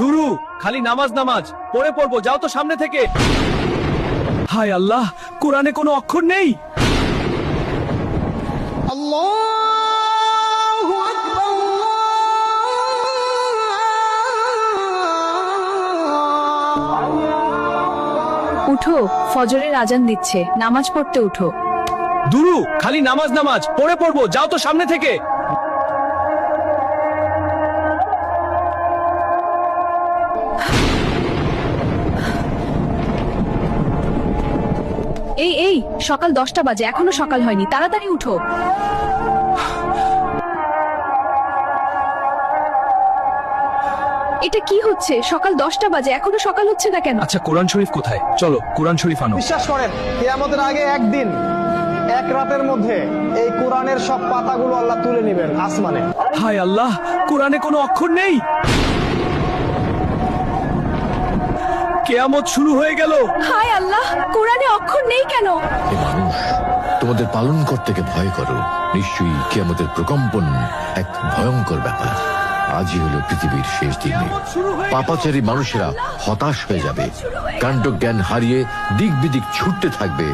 দুরু, খালি নামাজ নামাজ পড়ে পড়বো, যাও তো সামনে থেকে। হায় আল্লাহ, কোরআনে কোনো অক্ষর নেই। উঠো, ফজরের আজান দিচ্ছে, নামাজ পড়তে উঠো। দুরু, খালি নামাজ নামাজ পড়ে পড়বো, যাও তো সামনে থেকে। এই এই, সকাল 10টা বাজে, এখনো সকাল হয়নি, তাড়াতাড়ি উঠো। এটা কি হচ্ছে? সকাল 10টা বাজে, এখনো সকাল হচ্ছে না কেন? আচ্ছা, কোরআন শরীফ কোথায়? চলো কোরআন শরীফ আনো। বিশ্বাস করেন, কিয়ামতের আগে একদিন, এক রাতের মধ্যে এই কোরআনের সব পাতাগুলো আল্লাহ তুলে নেবেন আসমানে। হায় আল্লাহ, কোরআনে কোনো অক্ষর নেই। কিয়ামত শুরু হয়ে গেল। হায় আল্লাহ, কোরআনে অক্ষর নেই কেন? হে মানুষ, তোমাদের পালনকর্তাকে ভয় করো। নিশ্চয়ই কিয়ামতের প্রকম্পন এক ভয়ঙ্কর ব্যাপার। আজই হলো পৃথিবীর শেষ দিন। পাপাচারী মানুষেরা হতাশ হয়ে যাবে, কাণ্ড জ্ঞান হারিয়ে দিক বিদিক ছুটতে থাকবে।